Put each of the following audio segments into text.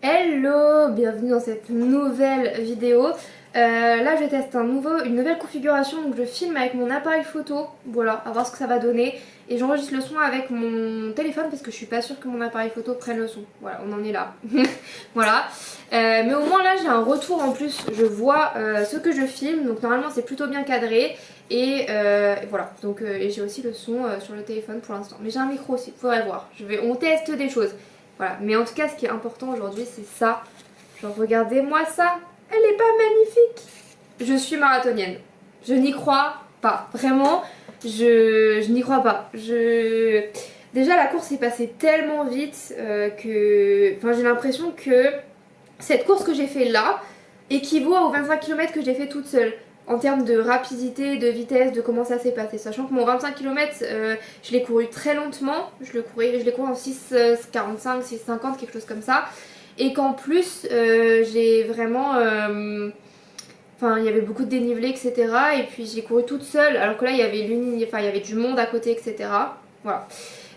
Hello, bienvenue dans cette nouvelle vidéo. Là je teste une nouvelle configuration, donc je filme avec mon appareil photo, voilà, à voir ce que ça va donner. Et j'enregistre le son avec mon téléphone parce que je suis pas sûre que mon appareil photo prenne le son. Voilà, on en est là. Voilà. Mais au moins là j'ai un retour en plus, je vois ce que je filme, donc normalement c'est plutôt bien cadré. Et voilà, donc et j'ai aussi le son sur le téléphone pour l'instant. Mais j'ai un micro aussi, faudrait voir. On teste des choses. Voilà, mais en tout cas ce qui est important aujourd'hui c'est ça. Genre regardez-moi ça, elle est pas magnifique? Je suis marathonienne. Je n'y crois pas. Vraiment, je n'y crois pas. Déjà la course est passée tellement vite que... Enfin j'ai l'impression que cette course que j'ai fait là équivaut aux 25 km que j'ai fait toute seule. En termes de rapidité, de vitesse, de comment ça s'est passé. Sachant que mon 25 km, je l'ai couru très lentement. Je l'ai couru en 6,45, 6,50, quelque chose comme ça. Et qu'en plus, j'ai vraiment... Enfin, il y avait beaucoup de dénivelé, etc. Et puis j'ai couru toute seule, alors que là, il y avait du monde à côté, etc. Voilà.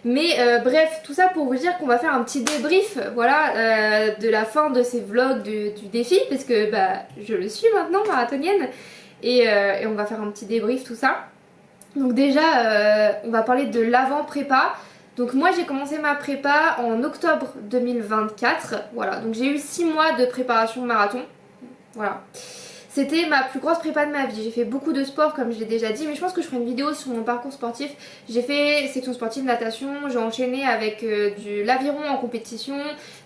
Mais bref, tout ça pour vous dire qu'on va faire un petit débrief, voilà, de la fin de ces vlogs du défi, parce que bah, je le suis maintenant, marathonienne. Et on va faire un petit débrief, tout ça. Donc déjà, on va parler de l'avant-prépa. Donc moi j'ai commencé ma prépa en octobre 2024. Voilà, donc j'ai eu 6 mois de préparation marathon. Voilà. C'était ma plus grosse prépa de ma vie. J'ai fait beaucoup de sport comme je l'ai déjà dit, mais je pense que je ferai une vidéo sur mon parcours sportif. J'ai fait section sportive, natation, j'ai enchaîné avec de l'aviron en compétition,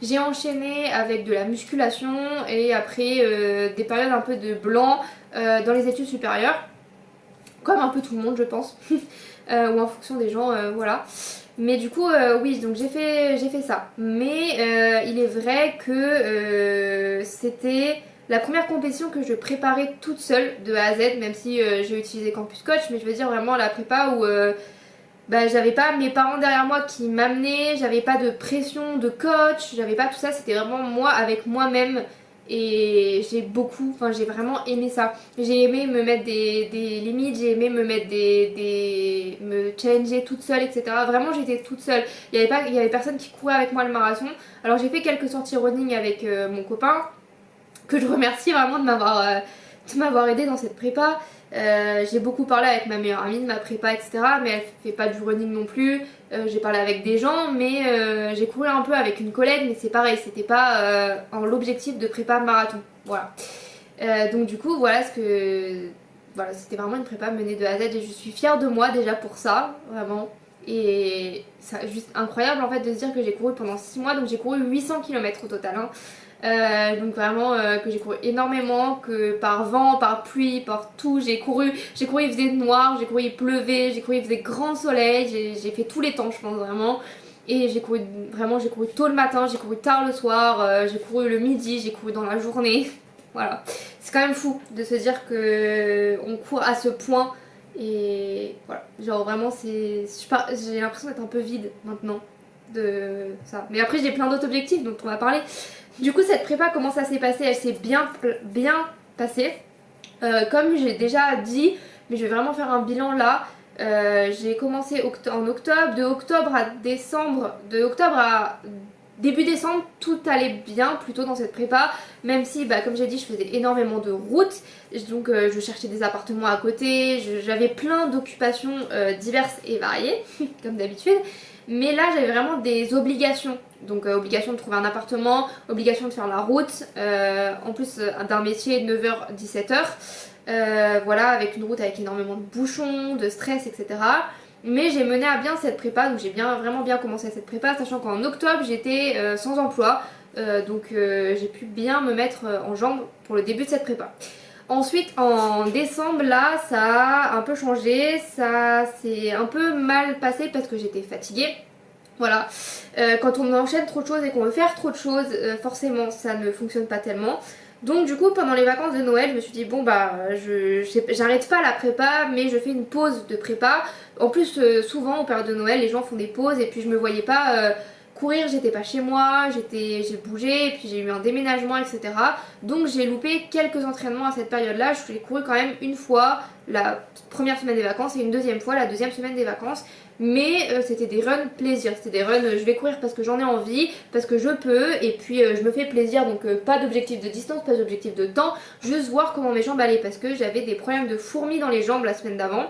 j'ai enchaîné avec de la musculation et après des périodes un peu de blanc dans les études supérieures. Comme un peu tout le monde je pense, ou en fonction des gens, voilà. Mais du coup, oui, donc j'ai fait ça. Mais il est vrai que c'était la première compétition que je préparais toute seule de A à Z, même si j'ai utilisé Campus Coach, mais je veux dire vraiment la prépa où bah, j'avais pas mes parents derrière moi qui m'amenaient, j'avais pas de pression de coach, j'avais pas tout ça, c'était vraiment moi avec moi-même. Et j'ai vraiment aimé ça. J'ai aimé me mettre des limites, j'ai aimé me mettre me challenger toute seule, etc. Vraiment, j'étais toute seule. Il y avait personne qui courait avec moi le marathon. Alors, j'ai fait quelques sorties running avec mon copain, que je remercie vraiment de m'avoir aidé dans cette prépa. J'ai beaucoup parlé avec ma meilleure amie de ma prépa, etc. Mais elle fait pas du running non plus. J'ai parlé avec des gens, mais j'ai couru un peu avec une collègue, mais c'est pareil, c'était pas en l'objectif de prépa marathon. Voilà. Donc du coup, voilà, c'était vraiment une prépa menée de A à Z et je suis fière de moi déjà pour ça, vraiment. Et c'est juste incroyable en fait de se dire que j'ai couru pendant 6 mois, donc j'ai couru 800 km au total. Hein. Donc vraiment que j'ai couru énormément, que par vent, par pluie, par tout, j'ai couru, il faisait noir, j'ai couru, il pleuvait, j'ai couru, il faisait grand soleil, j'ai fait tous les temps je pense vraiment. Et j'ai couru tôt le matin, j'ai couru tard le soir, j'ai couru le midi, j'ai couru dans la journée. Voilà. C'est quand même fou de se dire que on court à ce point et voilà. Genre vraiment j'ai l'impression d'être un peu vide maintenant de ça. Mais après j'ai plein d'autres objectifs dont on va parler. Du coup cette prépa comment ça s'est passé? Elle s'est bien passée. Comme j'ai déjà dit, mais je vais vraiment faire un bilan là. J'ai commencé en octobre, de octobre à début décembre, tout allait bien plutôt dans cette prépa, même si bah, comme j'ai dit je faisais énormément de routes, donc je cherchais des appartements à côté, j'avais plein d'occupations diverses et variées, comme d'habitude, mais là j'avais vraiment des obligations, donc obligation de trouver un appartement, obligation de faire la route, en plus d'un métier 9h-17h, voilà, avec une route avec énormément de bouchons, de stress, etc. Mais j'ai mené à bien cette prépa, donc j'ai vraiment bien commencé cette prépa, sachant qu'en octobre j'étais sans emploi, donc j'ai pu bien me mettre en jambes pour le début de cette prépa. Ensuite en décembre là ça a un peu changé, ça s'est un peu mal passé parce que j'étais fatiguée. Voilà, quand on enchaîne trop de choses et qu'on veut faire trop de choses, forcément ça ne fonctionne pas tellement. Donc du coup pendant les vacances de Noël je me suis dit bon bah j'arrête pas la prépa mais je fais une pause de prépa. En plus souvent aux périodes de Noël les gens font des pauses et puis je me voyais pas courir, j'étais pas chez moi, j'ai bougé, et puis j'ai eu un déménagement, etc. Donc j'ai loupé quelques entraînements à cette période-là. Je l'ai couru quand même une fois la première semaine des vacances et une deuxième fois la deuxième semaine des vacances. Mais c'était des runs plaisir, c'était des runs je vais courir parce que j'en ai envie, parce que je peux, et puis je me fais plaisir, donc pas d'objectif de distance, pas d'objectif de temps, juste voir comment mes jambes allaient parce que j'avais des problèmes de fourmis dans les jambes la semaine d'avant.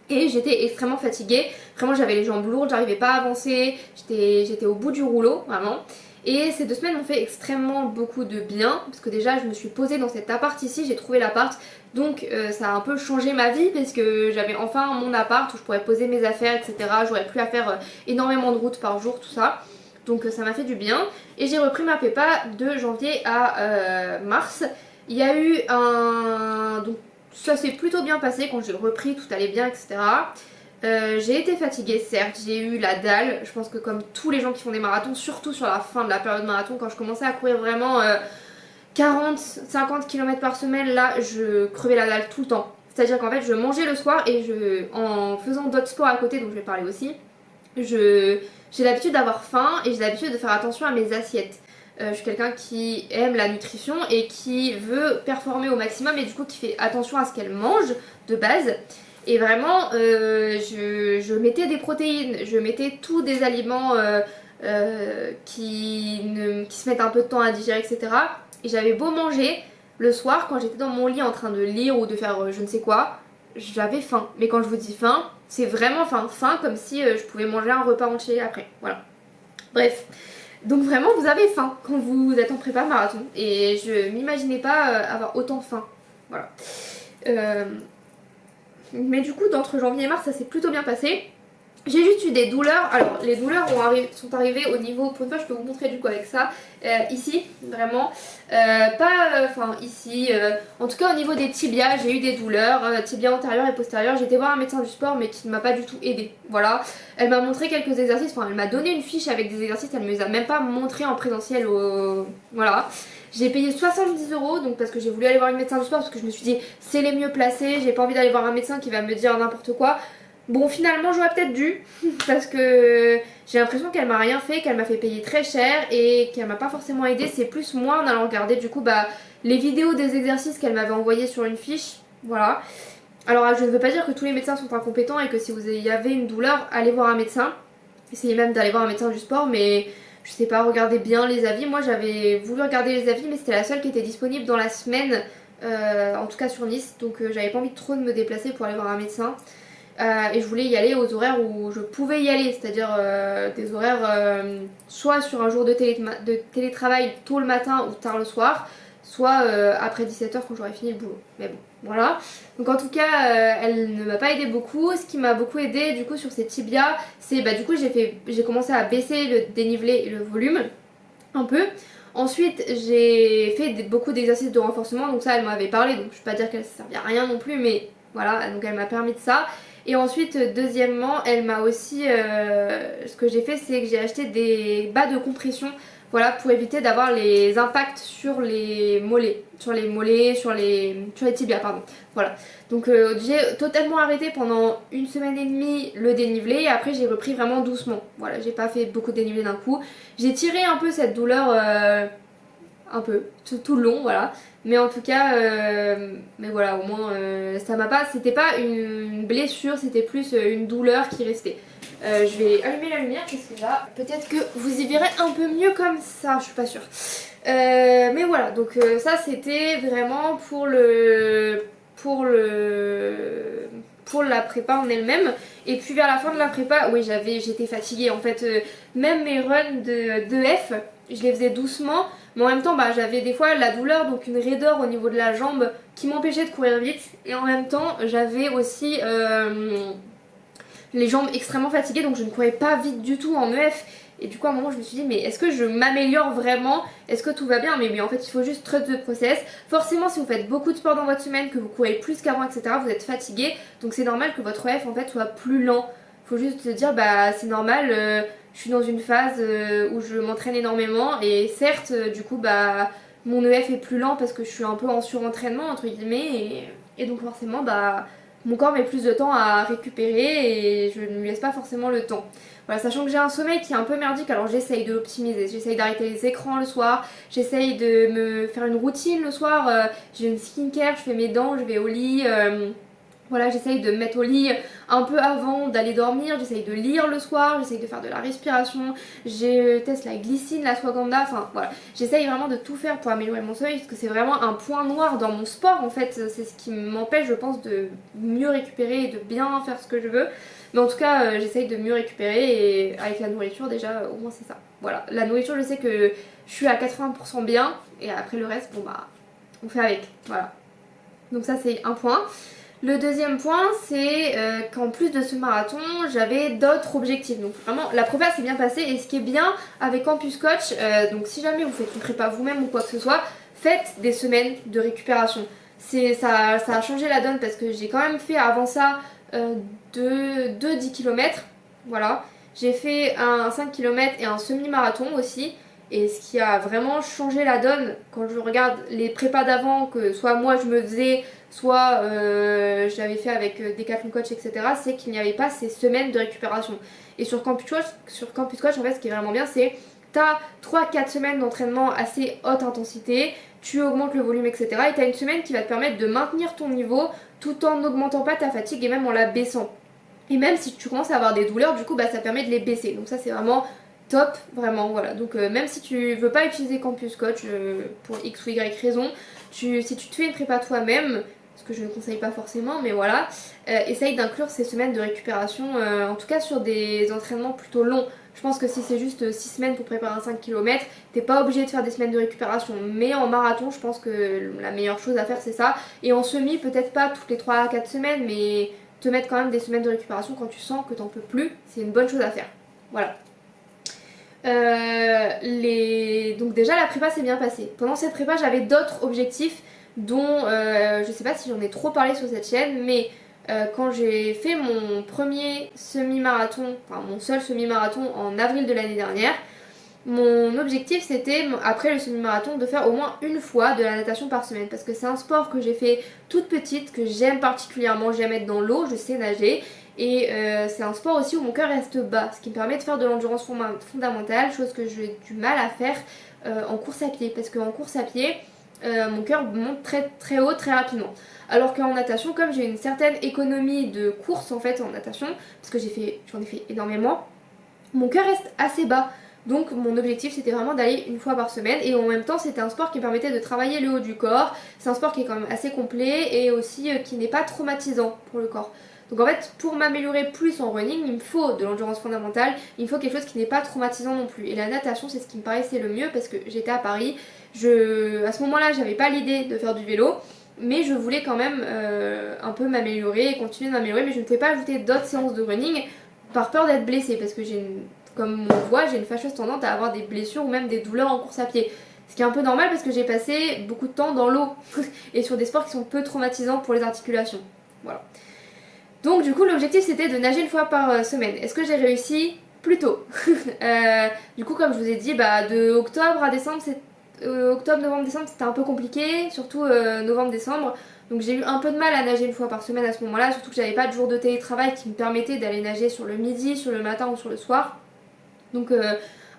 Et j'étais extrêmement fatiguée, vraiment j'avais les jambes lourdes, j'arrivais pas à avancer, j'étais au bout du rouleau, vraiment. Et ces 2 semaines m'ont fait extrêmement beaucoup de bien, parce que déjà je me suis posée dans cet appart ici, j'ai trouvé l'appart, donc ça a un peu changé ma vie, parce que j'avais enfin mon appart où je pourrais poser mes affaires, etc. J'aurais plus à faire énormément de routes par jour, tout ça. Donc ça m'a fait du bien. Et j'ai repris ma prépa de janvier à mars. Il y a eu un... Donc ça s'est plutôt bien passé quand j'ai repris, tout allait bien, etc. J'ai été fatiguée, certes, j'ai eu la dalle. Je pense que comme tous les gens qui font des marathons, surtout sur la fin de la période marathon, quand je commençais à courir vraiment 40-50 km par semaine, là je crevais la dalle tout le temps. C'est-à-dire qu'en fait je mangeais le soir et en faisant d'autres sports à côté, dont je vais parler aussi, j'ai l'habitude d'avoir faim et j'ai l'habitude de faire attention à mes assiettes. Je suis quelqu'un qui aime la nutrition et qui veut performer au maximum et du coup qui fait attention à ce qu'elle mange de base. Et vraiment, je mettais des protéines, je mettais tous des aliments qui se mettent un peu de temps à digérer, etc. Et j'avais beau manger, le soir, quand j'étais dans mon lit en train de lire ou de faire je ne sais quoi, j'avais faim. Mais quand je vous dis faim, c'est vraiment faim comme si je pouvais manger un repas entier après. Voilà. Bref. Donc vraiment vous avez faim quand vous êtes en prépa marathon et je m'imaginais pas avoir autant faim. Voilà. Mais du coup d'entre janvier et mars ça s'est plutôt bien passé. J'ai juste eu des douleurs, alors les douleurs sont arrivées au niveau, pour une fois je peux vous montrer du coup avec ça, ici vraiment, ici, en tout cas au niveau des tibias j'ai eu des douleurs, tibias antérieurs et postérieurs, j'ai été voir un médecin du sport mais qui ne m'a pas du tout aidé, voilà. Elle m'a montré quelques exercices, elle m'a donné une fiche avec des exercices, elle ne me les a même pas montrés en présentiel, voilà. J'ai payé 70 € donc parce que j'ai voulu aller voir une médecin du sport parce que je me suis dit c'est les mieux placés, j'ai pas envie d'aller voir un médecin qui va me dire n'importe quoi. Bon finalement j'aurais peut-être dû parce que j'ai l'impression qu'elle m'a rien fait, qu'elle m'a fait payer très cher et qu'elle m'a pas forcément aidé. C'est plus moi en allant regarder du coup les vidéos des exercices qu'elle m'avait envoyés sur une fiche. Voilà. Alors je ne veux pas dire que tous les médecins sont incompétents et que si vous avez une douleur, allez voir un médecin. Essayez même d'aller voir un médecin du sport mais je sais pas, regardez bien les avis. Moi j'avais voulu regarder les avis mais c'était la seule qui était disponible dans la semaine, en tout cas sur Nice. Donc j'avais pas envie trop de me déplacer pour aller voir un médecin. Et je voulais y aller aux horaires où je pouvais y aller, c'est-à-dire des horaires soit sur un jour de télétravail tôt le matin ou tard le soir, soit après 17h quand j'aurais fini le boulot. Mais bon, voilà. Donc en tout cas, elle ne m'a pas aidé beaucoup. Ce qui m'a beaucoup aidé du coup sur ces tibias, c'est du coup j'ai commencé à baisser le dénivelé et le volume un peu. Ensuite j'ai fait beaucoup d'exercices de renforcement, donc ça elle m'avait parlé, donc je vais pas dire qu'elle ne servait à rien non plus, mais voilà, donc elle m'a permis de ça. Et ensuite, deuxièmement, elle m'a aussi... ce que j'ai fait, c'est que j'ai acheté des bas de compression, voilà, pour éviter d'avoir les impacts sur les mollets. Sur les tibias, pardon. Voilà. Donc j'ai totalement arrêté pendant 1 semaine et demie le dénivelé. Et après, j'ai repris vraiment doucement. Voilà, j'ai pas fait beaucoup de dénivelé d'un coup. J'ai tiré un peu cette douleur... un peu, tout le long, voilà. Mais en tout cas, mais voilà, au moins, ça m'a pas... C'était pas une blessure, c'était plus une douleur qui restait. Je vais allumer la lumière parce que là, peut-être que vous y verrez un peu mieux comme ça, je suis pas sûre. Mais voilà, donc ça c'était vraiment pour la prépa en elle-même. Et puis vers la fin de la prépa, oui j'étais fatiguée en fait, même mes runs de F, je les faisais doucement, mais en même temps j'avais des fois la douleur, donc une raideur au niveau de la jambe qui m'empêchait de courir vite, et en même temps j'avais aussi les jambes extrêmement fatiguées, donc je ne courais pas vite du tout en EF. Et du coup à un moment je me suis dit mais est-ce que je m'améliore vraiment? Est-ce que tout va bien? Mais en fait il faut juste trust the process. Forcément si vous faites beaucoup de sport dans votre semaine, que vous courez plus qu'avant, etc., vous êtes fatigué. Donc c'est normal que votre EF en fait soit plus lent. Faut juste se dire c'est normal, je suis dans une phase où je m'entraîne énormément. Et certes du coup mon EF est plus lent parce que je suis un peu en surentraînement entre guillemets. Et donc forcément mon corps met plus de temps à récupérer et je ne lui laisse pas forcément le temps. Voilà, sachant que j'ai un sommeil qui est un peu merdique, alors j'essaye de l'optimiser, j'essaye d'arrêter les écrans le soir, j'essaye de me faire une routine le soir, j'ai une skincare, je fais mes dents, je vais au lit, voilà, j'essaye de me mettre au lit un peu avant d'aller dormir, j'essaye de lire le soir, j'essaye de faire de la respiration, je teste la glycine, la ashwagandha, enfin voilà. J'essaye vraiment de tout faire pour améliorer mon sommeil parce que c'est vraiment un point noir dans mon sport en fait. C'est ce qui m'empêche je pense de mieux récupérer et de bien faire ce que je veux. Mais en tout cas j'essaye de mieux récupérer et avec la nourriture déjà au moins c'est ça. Voilà, la nourriture je sais que je suis à 80% bien et après le reste bon bah on fait avec. Voilà. Donc ça c'est un point. Le deuxième point, c'est qu'en plus de ce marathon, j'avais d'autres objectifs. Donc vraiment, la prépa s'est bien passée et ce qui est bien avec Campus Coach, donc si jamais vous faites une prépa vous-même ou quoi que ce soit, faites des semaines de récupération. Ça a changé la donne parce que j'ai quand même fait avant ça deux 10 km. Voilà. J'ai fait un 5 km et un semi-marathon aussi. Et ce qui a vraiment changé la donne quand je regarde les prépas d'avant, que soit moi je me faisais, soit je l'avais fait avec Decathlon Coach, etc., c'est qu'il n'y avait pas ces semaines de récupération. Et sur Campus Coach en fait, ce qui est vraiment bien, c'est t'as 3-4 semaines d'entraînement assez haute intensité, tu augmentes le volume, etc. Et t'as une semaine qui va te permettre de maintenir ton niveau tout en n'augmentant pas ta fatigue et même en la baissant. Et même si tu commences à avoir des douleurs, du coup, bah, ça permet de les baisser. Donc ça, c'est vraiment top, vraiment, voilà. Donc même si tu veux pas utiliser Campus Coach pour X ou Y raison, si tu te fais une prépa toi-même, ce que je ne conseille pas forcément, mais voilà, essaye d'inclure ces semaines de récupération, en tout cas sur des entraînements plutôt longs. Je pense que si c'est juste 6 semaines pour préparer un 5 km, t'es pas obligé de faire des semaines de récupération. Mais en marathon, je pense que la meilleure chose à faire, c'est ça. Et en semi, peut-être pas toutes les 3 à 4 semaines, mais te mettre quand même des semaines de récupération quand tu sens que t'en peux plus, c'est une bonne chose à faire. Voilà. Donc déjà la prépa s'est bien passée. Pendant cette prépa j'avais d'autres objectifs dont je sais pas si j'en ai trop parlé sur cette chaîne, mais quand j'ai fait mon premier semi-marathon, enfin mon seul semi-marathon en avril de l'année dernière, mon objectif c'était, après le semi-marathon, de faire au moins une fois de la natation par semaine parce que c'est un sport que j'ai fait toute petite, que j'aime particulièrement, j'aime être dans l'eau, je sais nager et c'est un sport aussi où mon cœur reste bas, ce qui me permet de faire de l'endurance fondamentale, chose que j'ai du mal à faire en course à pied parce qu'en course à pied, mon cœur monte très très haut très rapidement. Alors qu'en natation, comme j'ai une certaine économie de course en fait en natation, parce que j'en ai fait énormément, mon cœur reste assez bas. Donc mon objectif c'était vraiment d'aller une fois par semaine et en même temps c'était un sport qui permettait de travailler le haut du corps. C'est un sport qui est quand même assez complet et aussi qui n'est pas traumatisant pour le corps. Donc en fait pour m'améliorer plus en running il me faut de l'endurance fondamentale, il me faut quelque chose qui n'est pas traumatisant non plus. Et la natation c'est ce qui me paraissait le mieux parce que j'étais à Paris, à ce moment là j'avais pas l'idée de faire du vélo. Mais je voulais quand même un peu m'améliorer et continuer de m'améliorer, mais je ne pouvais pas ajouter d'autres séances de running par peur d'être blessée parce que comme on voit, j'ai une fâcheuse tendance à avoir des blessures ou même des douleurs en course à pied. Ce qui est un peu normal parce que j'ai passé beaucoup de temps dans l'eau et sur des sports qui sont peu traumatisants pour les articulations. Voilà. Donc du coup l'objectif c'était de nager une fois par semaine. Est-ce que j'ai réussi? Plutôt. Du coup comme je vous ai dit, de octobre à décembre, octobre, novembre, décembre c'était un peu compliqué, surtout novembre-décembre. Donc j'ai eu un peu de mal à nager une fois par semaine à ce moment-là, surtout que j'avais pas de jour de télétravail qui me permettait d'aller nager sur le midi, sur le matin ou sur le soir. Donc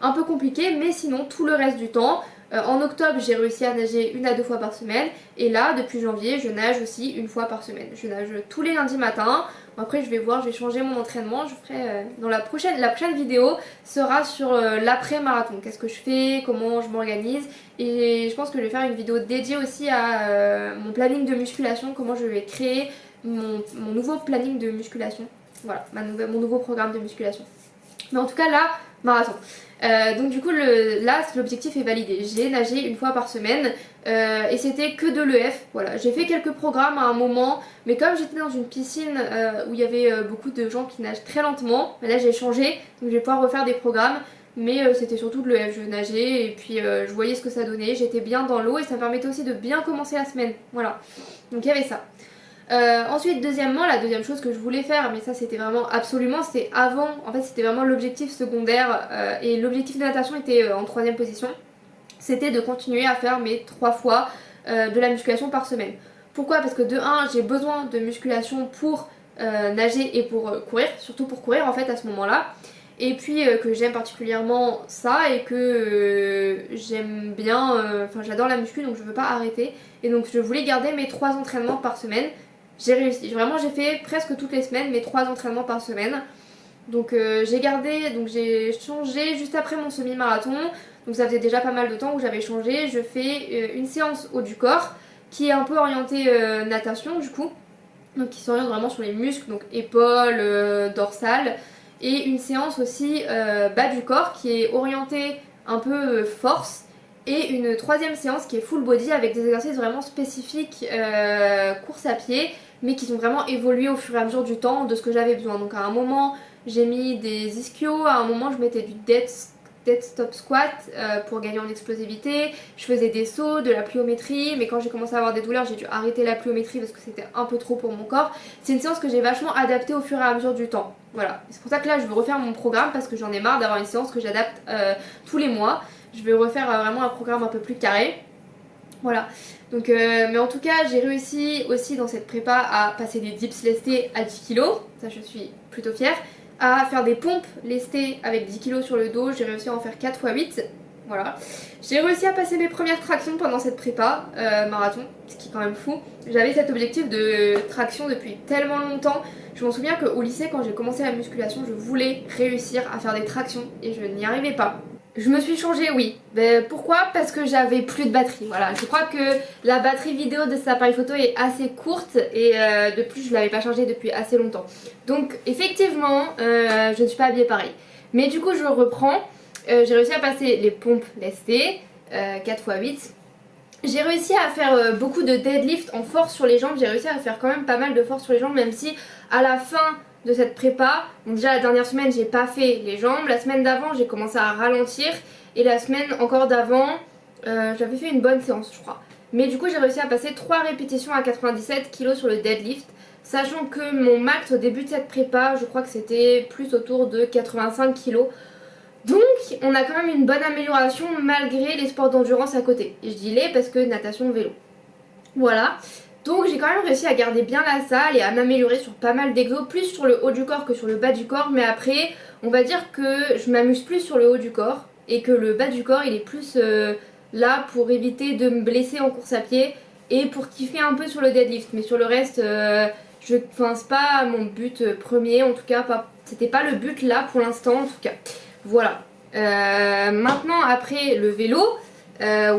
un peu compliqué, mais sinon tout le reste du temps, en octobre j'ai réussi à nager 1 à 2 fois par semaine et là depuis janvier je nage aussi 1 fois par semaine. Je nage tous les lundis matin. Après je vais voir, je vais changer mon entraînement, je ferai dans la prochaine vidéo sera sur l'après-marathon, qu'est-ce que je fais, comment je m'organise et je pense que je vais faire une vidéo dédiée aussi à mon planning de musculation, comment je vais créer mon nouveau planning de musculation, voilà, mon nouveau programme de musculation. Mais en tout cas là, marathon. Donc du coup là l'objectif est validé. J'ai nagé 1 fois par semaine et c'était que de l'EF. Voilà, j'ai fait quelques programmes à un moment, mais comme j'étais dans une piscine où il y avait beaucoup de gens qui nagent très lentement, là j'ai changé, donc je vais pouvoir refaire des programmes. Mais c'était surtout de l'EF, je nageais et puis je voyais ce que ça donnait, j'étais bien dans l'eau et ça me permettait aussi de bien commencer la semaine. Voilà, donc il y avait ça. Ensuite, deuxièmement, la deuxième chose que je voulais faire, mais ça c'était vraiment absolument, c'était avant, en fait c'était vraiment l'objectif secondaire et l'objectif de natation était en 3ème position, c'était de continuer à faire mes 3 fois de la musculation par semaine. Pourquoi? Parce que de un, j'ai besoin de musculation pour nager et pour courir, surtout pour courir en fait à ce moment-là. Et puis que j'aime particulièrement ça et que j'aime bien, enfin j'adore la muscu donc je veux pas arrêter. Et donc je voulais garder mes 3 entraînements par semaine. J'ai réussi, vraiment j'ai fait presque toutes les semaines mes 3 entraînements par semaine. Donc j'ai gardé, donc j'ai changé juste après mon semi-marathon. Donc ça faisait déjà pas mal de temps où j'avais changé. Je fais une séance haut du corps qui est un peu orientée natation du coup. Donc qui s'oriente vraiment sur les muscles, donc épaules, dorsales. Et une séance aussi bas du corps qui est orientée un peu force. Et une troisième séance qui est full body avec des exercices vraiment spécifiques course à pied, mais qui sont vraiment évolués au fur et à mesure du temps de ce que j'avais besoin. Donc à un moment j'ai mis des ischios, à un moment je mettais du dead stop squat pour gagner en explosivité, je faisais des sauts, de la pliométrie, mais quand j'ai commencé à avoir des douleurs j'ai dû arrêter la pliométrie parce que c'était un peu trop pour mon corps. C'est une séance que j'ai vachement adaptée au fur et à mesure du temps. Voilà, c'est pour ça que là je veux refaire mon programme parce que j'en ai marre d'avoir une séance que j'adapte tous les mois. Je vais refaire vraiment un programme un peu plus carré. Voilà, donc mais en tout cas j'ai réussi aussi dans cette prépa à passer des dips lestés à 10 kilos, ça je suis plutôt fière, à faire des pompes lestées avec 10 kilos sur le dos, j'ai réussi à en faire 4 x 8, voilà. J'ai réussi à passer mes premières tractions pendant cette prépa marathon, ce qui est quand même fou. J'avais cet objectif de traction depuis tellement longtemps, je m'en souviens qu'au lycée quand j'ai commencé la musculation je voulais réussir à faire des tractions et je n'y arrivais pas. Je me suis changée, oui. Mais pourquoi? Parce que j'avais plus de batterie. Voilà, je crois que la batterie vidéo de cet appareil photo est assez courte et de plus je l'avais pas chargée depuis assez longtemps. Donc effectivement, je ne suis pas habillée pareil. Mais du coup je reprends. J'ai réussi à passer les pompes lestées, 4 x 8. J'ai réussi à faire beaucoup de deadlift en force sur les jambes. J'ai réussi à faire quand même pas mal de force sur les jambes, même si à la fin de cette prépa, donc déjà la dernière semaine j'ai pas fait les jambes, la semaine d'avant j'ai commencé à ralentir et la semaine encore d'avant j'avais fait une bonne séance je crois. Mais du coup j'ai réussi à passer 3 répétitions à 97 kg sur le deadlift, sachant que mon max au début de cette prépa je crois que c'était plus autour de 85 kg. Donc on a quand même une bonne amélioration malgré les sports d'endurance à côté. Et je dis les parce que natation, vélo. Voilà. Donc j'ai quand même réussi à garder bien la salle et à m'améliorer sur pas mal d'exos, plus sur le haut du corps que sur le bas du corps. Mais après, on va dire que je m'amuse plus sur le haut du corps et que le bas du corps il est plus là pour éviter de me blesser en course à pied et pour kiffer un peu sur le deadlift. Mais sur le reste, c'est pas mon but premier, en tout cas, c'était pas le but là pour l'instant en tout cas. Voilà. Maintenant après le vélo,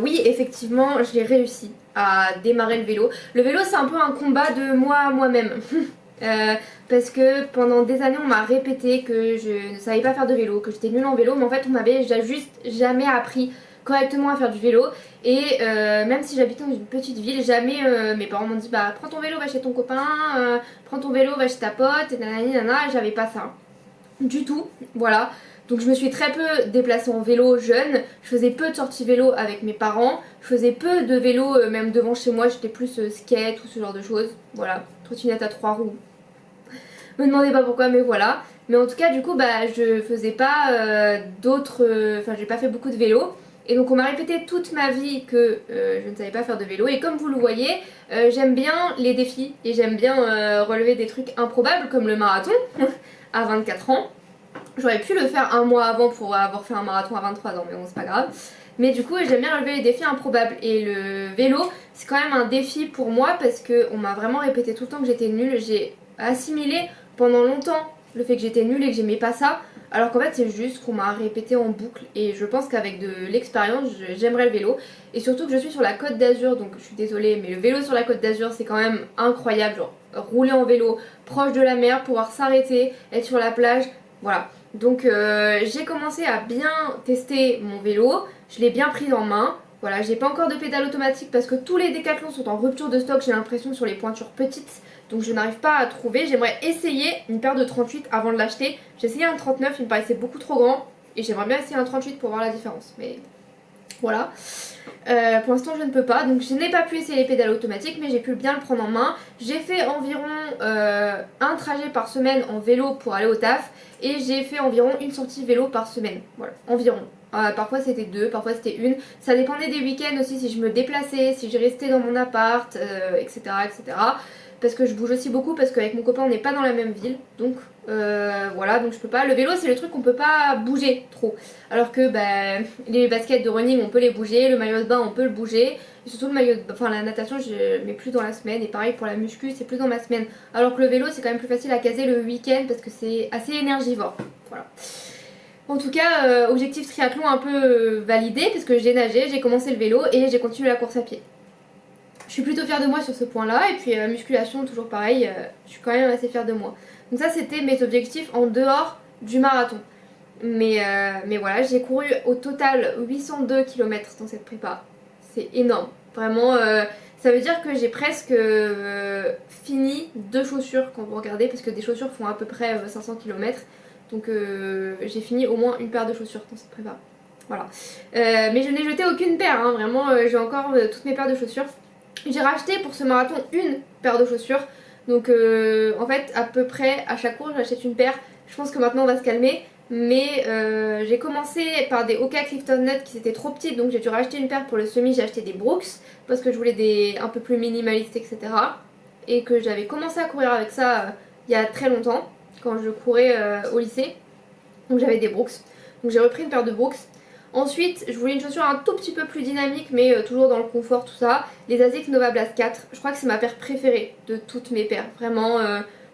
oui effectivement j'ai réussi à démarrer le vélo. Le vélo c'est un peu un combat de moi à moi-même. Parce que pendant des années on m'a répété que je ne savais pas faire de vélo, que j'étais nulle en vélo, mais en fait on m'avait juste jamais appris correctement à faire du vélo. Et même si j'habitais dans une petite ville, jamais mes parents m'ont dit bah prends ton vélo, va chez ton copain, prends ton vélo, va chez ta pote, et nanani nana, j'avais pas ça du tout, voilà. Donc je me suis très peu déplacée en vélo jeune, je faisais peu de sorties vélo avec mes parents, je faisais peu de vélo même devant chez moi, j'étais plus skate ou ce genre de choses, voilà, trottinette à 3 roues. Me demandez pas pourquoi mais voilà. Mais en tout cas du coup bah je faisais pas enfin j'ai pas fait beaucoup de vélo. Et donc on m'a répété toute ma vie que je ne savais pas faire de vélo. Et comme vous le voyez, j'aime bien les défis et j'aime bien relever des trucs improbables comme le marathon à 24 ans. J'aurais pu le faire un mois avant pour avoir fait un marathon à 23 ans, mais bon c'est pas grave. Mais du coup j'aime bien relever les défis improbables. Et le vélo c'est quand même un défi pour moi parce qu'on m'a vraiment répété tout le temps que j'étais nulle. J'ai assimilé pendant longtemps le fait que j'étais nulle et que j'aimais pas ça. Alors qu'en fait c'est juste qu'on m'a répété en boucle. Et je pense qu'avec de l'expérience j'aimerais le vélo. Et surtout que je suis sur la Côte d'Azur, donc je suis désolée mais le vélo sur la Côte d'Azur c'est quand même incroyable. Genre rouler en vélo, proche de la mer, pouvoir s'arrêter, être sur la plage, voilà. Donc j'ai commencé à bien tester mon vélo, je l'ai bien pris en main. Voilà, j'ai pas encore de pédale automatique parce que tous les Décathlon sont en rupture de stock, j'ai l'impression, sur les pointures petites. Donc je n'arrive pas à trouver. J'aimerais essayer une paire de 38 avant de l'acheter. J'ai essayé un 39, il me paraissait beaucoup trop grand. Et j'aimerais bien essayer un 38 pour voir la différence. Mais voilà. Pour l'instant je ne peux pas, donc je n'ai pas pu essayer les pédales automatiques, mais j'ai pu bien le prendre en main. J'ai fait environ un trajet par semaine en vélo pour aller au taf, et j'ai fait environ une sortie vélo par semaine, voilà, environ. Parfois c'était 2, parfois c'était 1. Ça dépendait des week-ends aussi, si je me déplaçais, si je restais dans mon appart, etc., etc. Parce que je bouge aussi beaucoup, parce qu'avec mon copain on n'est pas dans la même ville. Donc voilà, donc je peux pas. Le vélo c'est le truc qu'on peut pas bouger trop. Alors que les baskets de running on peut les bouger, le maillot de bain on peut le bouger. Et surtout le maillot de bain, enfin la natation je mets plus dans la semaine. Et pareil pour la muscu c'est plus dans ma semaine. Alors que le vélo c'est quand même plus facile à caser le week-end parce que c'est assez énergivore. Voilà. En tout cas, objectif triathlon un peu validé parce que j'ai nagé, j'ai commencé le vélo et j'ai continué la course à pied. Je suis plutôt fière de moi sur ce point-là et puis musculation toujours pareil, je suis quand même assez fière de moi. Donc ça c'était mes objectifs en dehors du marathon. Mais voilà, j'ai couru au total 802 km dans cette prépa. C'est énorme. Vraiment, ça veut dire que j'ai presque fini 2 chaussures quand vous regardez parce que des chaussures font à peu près 500 km. Donc j'ai fini au moins une paire de chaussures dans cette prépa. Voilà. Mais je n'ai jeté aucune paire, hein. Vraiment j'ai encore toutes mes paires de chaussures. J'ai racheté pour ce marathon une paire de chaussures. Donc en fait à peu près à chaque cours j'achète une paire. Je pense que maintenant on va se calmer. Mais j'ai commencé par des Hoka Clifton Nut qui étaient trop petites. Donc j'ai dû racheter une paire pour le semi. J'ai acheté des Brooks parce que je voulais des un peu plus minimalistes, etc. Et que j'avais commencé à courir avec ça il y a très longtemps. Quand je courais au lycée. Donc j'avais des Brooks. Donc j'ai repris une paire de Brooks. Ensuite, je voulais une chaussure un tout petit peu plus dynamique, mais toujours dans le confort, tout ça. Les Asics Nova Blast 4. Je crois que c'est ma paire préférée de toutes mes paires. Vraiment,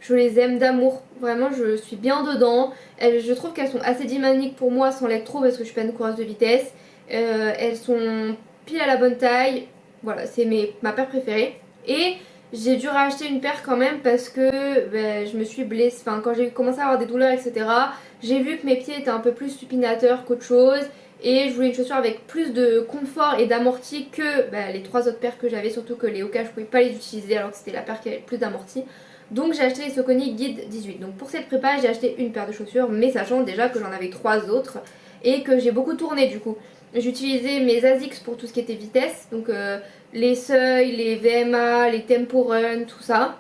je les aime d'amour. Vraiment, je suis bien dedans. Je trouve qu'elles sont assez dynamiques pour moi sans l'être trop parce que je suis pas une coureuse de vitesse. Elles sont pile à la bonne taille. Voilà, c'est ma paire préférée. Et j'ai dû racheter une paire quand même parce que je me suis blessée. Enfin, quand j'ai commencé à avoir des douleurs, etc., j'ai vu que mes pieds étaient un peu plus supinateurs qu'autre chose. Et je voulais une chaussure avec plus de confort et d'amorti que les 3 autres paires que j'avais. Surtout que les Hoka, je pouvais pas les utiliser alors que c'était la paire qui avait le plus d'amorti. Donc j'ai acheté les Saucony Guide 18. Donc pour cette prépa, j'ai acheté une paire de chaussures, mais sachant déjà que j'en avais 3 autres et que j'ai beaucoup tourné du coup. J'utilisais mes Asics pour tout ce qui était vitesse, donc les seuils, les VMA, les Tempo Run, tout ça.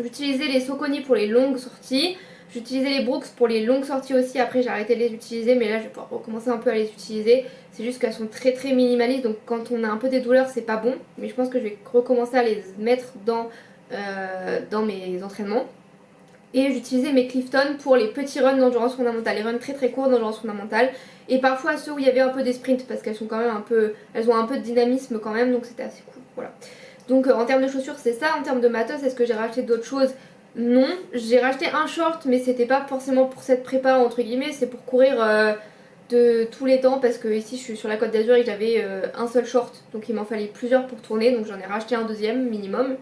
J'utilisais les Saucony pour les longues sorties. J'utilisais les Brooks pour les longues sorties aussi. Après j'ai arrêté de les utiliser, mais là je vais pouvoir recommencer un peu à les utiliser. C'est juste qu'elles sont très très minimalistes, donc quand on a un peu des douleurs c'est pas bon. Mais je pense que je vais recommencer à les mettre dans mes entraînements. Et j'utilisais mes Clifton pour les petits runs d'endurance fondamentale, les runs très très courts d'endurance fondamentale. Et parfois ceux où il y avait un peu des sprints parce qu'elles sont quand même elles ont un peu de dynamisme quand même, donc c'était assez cool. Voilà. Donc en termes de chaussures c'est ça. En termes de matos, est-ce que j'ai racheté d'autres choses? Non, j'ai racheté un short mais c'était pas forcément pour cette prépa entre guillemets, c'est pour courir de tous les temps parce que ici je suis sur la Côte d'Azur et j'avais un seul short, donc il m'en fallait plusieurs pour tourner, donc j'en ai racheté un deuxième minimum.